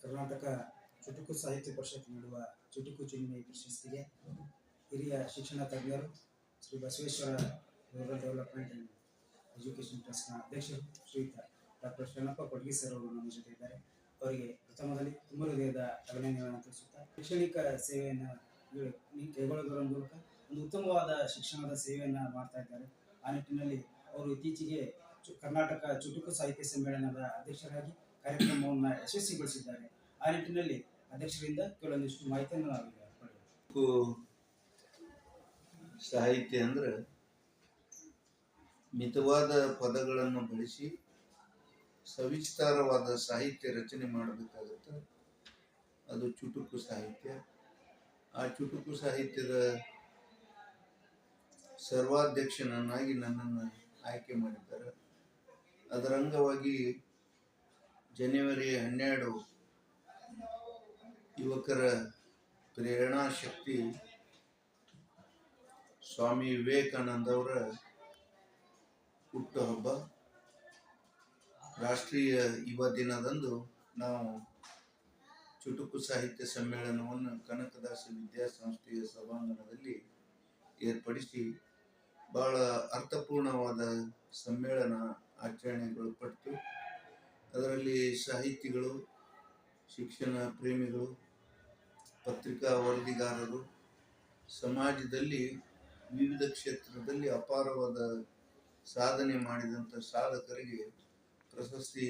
ಕರ್ನಾಟಕ ಚುಟುಕು ಸಾಹಿತ್ಯ ಪರಿಷತ್ ನೀಡುವ ಚುಟುಕು ಚಿನ್ಮಯ ಪ್ರಶಸ್ತಿಗೆ ಹಿರಿಯ ಶಿಕ್ಷಣ ತಜ್ಞರು Shri Basaveshwara rural development and education ಟ್ರಸ್ಟ್ನ ಅಧ್ಯಕ್ಷರು ಶ್ರೀಯುತ ಡಾಕ್ಟರ್ ಶರಣಪ್ಪ ಕೊಡ್ಗಿ ಸರ್ ಅವರು ನಮ್ಮ ಜೊತೆ ಇದ್ದಾರೆ. ಅವರಿಗೆ ಪ್ರಥಮದಲ್ಲಿ ತುಂಬ ಹೃದಯದ ಅಭಿನಂದನೆಗಳನ್ನು ತಿಳಿಸುತ್ತಾ ಶೈಕ್ಷಣಿಕ ಸೇವೆಯನ್ನು ಕೈಗೊಳ್ಳುವುದರ ಮೂಲಕ ಒಂದು ಉತ್ತಮವಾದ ಶಿಕ್ಷಣದ ಸೇವೆಯನ್ನು ಮಾಡ್ತಾ ಇದ್ದಾರೆ. ಆ ನಿಟ್ಟಿನಲ್ಲಿ ಅವರು ಇತ್ತೀಚೆಗೆ ಕರ್ನಾಟಕ ಚುಟುಕು ಸಾಹಿತ್ಯ ಸಮ್ಮೇಳನದ ಅಧ್ಯಕ್ಷರಾಗಿ ಕಾರ್ಯಕ್ರಮವನ್ನು ಯಶಸ್ವಿಗೊಳಿಸಿದ್ದಾರೆ. ಆ ನಿಟ್ಟಿನಲ್ಲಿ ಅಧ್ಯಕ್ಷರಿಂದ ಕೆಲವೊಂದಿಷ್ಟು ಮಾಹಿತಿಯನ್ನು ನಾವೀಗ ಪಡೆಯುತ್ತೇವೆ. ಸಾಹಿತ್ಯ ಅಂದ್ರೆ ಮಿತವಾದ ಪದಗಳನ್ನು ಬಳಸಿ ಸವಿಸ್ತಾರವಾದ ಸಾಹಿತ್ಯ ರಚನೆ ಮಾಡಬೇಕಾಗುತ್ತೆ. ಅದು ಚುಟುಕು ಸಾಹಿತ್ಯ. ಆ ಚುಟುಕು ಸಾಹಿತ್ಯದ ಸರ್ವಾಧ್ಯಕ್ಷನನ್ನಾಗಿ ನನ್ನನ್ನು ಆಯ್ಕೆ ಮಾಡಿದ್ದಾರೆ. ಅದರ ಅಂಗವಾಗಿ ಜನವರಿ 12 ಯುವಕರ ಪ್ರೇರಣಾ ಶಕ್ತಿ ಸ್ವಾಮಿ ವಿವೇಕಾನಂದ ಅವರ ಹುಟ್ಟುಹಬ್ಬ. ರಾಷ್ಟ್ರೀಯ ಯುವ ದಿನದಂದು ನಾವು ಚುಟುಕು ಸಾಹಿತ್ಯ ಸಮ್ಮೇಳನವನ್ನು ಕನಕದಾಸ ವಿದ್ಯಾಸಂಸ್ಥೆಯ ಸಭಾಂಗಣದಲ್ಲಿ ಏರ್ಪಡಿಸಿ ಬಹಳ ಅರ್ಥಪೂರ್ಣವಾದ ಸಮ್ಮೇಳನ ಆಚರಣೆಗೊಳಪಟ್ಟು ಅದರಲ್ಲಿ ಸಾಹಿತಿಗಳು, ಶಿಕ್ಷಣ ಪ್ರೇಮಿಗಳು, ಪತ್ರಿಕಾ ವರದಿಗಾರರು, ಸಮಾಜದಲ್ಲಿ ವಿವಿಧ ಕ್ಷೇತ್ರದಲ್ಲಿ ಅಪಾರವಾದ ಸಾಧನೆ ಮಾಡಿದಂಥ ಸಾಧಕರಿಗೆ ಪ್ರಶಸ್ತಿ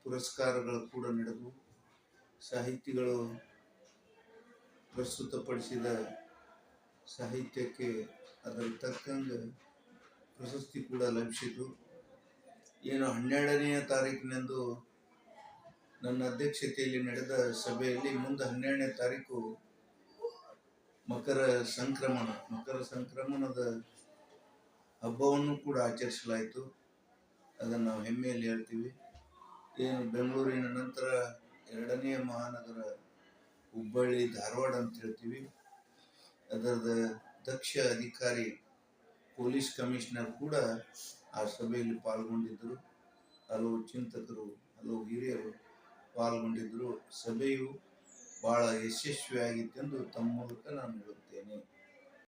ಪುರಸ್ಕಾರಗಳು ಕೂಡ ನಡೆದವು. ಸಾಹಿತಿಗಳು ಪ್ರಸ್ತುತಪಡಿಸಿದ ಸಾಹಿತ್ಯಕ್ಕೆ ಅದರ ತಕ್ಕಂಗೆ ಪ್ರಶಸ್ತಿ ಕೂಡ ಲಭಿಸಿತು. ಏನು 12ನೇ ತಾರೀಕಿನಂದು ನನ್ನ ಅಧ್ಯಕ್ಷತೆಯಲ್ಲಿ ನಡೆದ ಸಭೆಯಲ್ಲಿ ಮುಂದೆ 12ನೇ ತಾರೀಕು ಮಕರ ಸಂಕ್ರಮಣದ ಹಬ್ಬವನ್ನು ಕೂಡ ಆಚರಿಸಲಾಯಿತು. ಅದನ್ನು ನಾವು ಹೆಮ್ಮೆಯಲ್ಲಿ ಹೇಳ್ತೀವಿ. ಏನು ಬೆಂಗಳೂರಿನ ನಂತರ 2ನೇ ಮಹಾನಗರ ಹುಬ್ಬಳ್ಳಿ ಧಾರವಾಡ ಅಂತ ಹೇಳ್ತೀವಿ. ಅದರದ ದಕ್ಷ ಅಧಿಕಾರಿ ಪೊಲೀಸ್ ಕಮಿಷನರ್ ಕೂಡ ಆ ಸಭೆಯಲ್ಲಿ ಪಾಲ್ಗೊಂಡಿದ್ದರು. ಹಲವು ಚಿಂತಕರು, ಹಲವು ಹಿರಿಯರು ಪಾಲ್ಗೊಂಡಿದ್ದರು. ಸಭೆಯು ಬಹಳ ಯಶಸ್ವಿಯಾಗಿತ್ತೆಂದು ತಮ್ಮ ಮೂಲಕ ನಾನು ಹೇಳುತ್ತೇನೆ.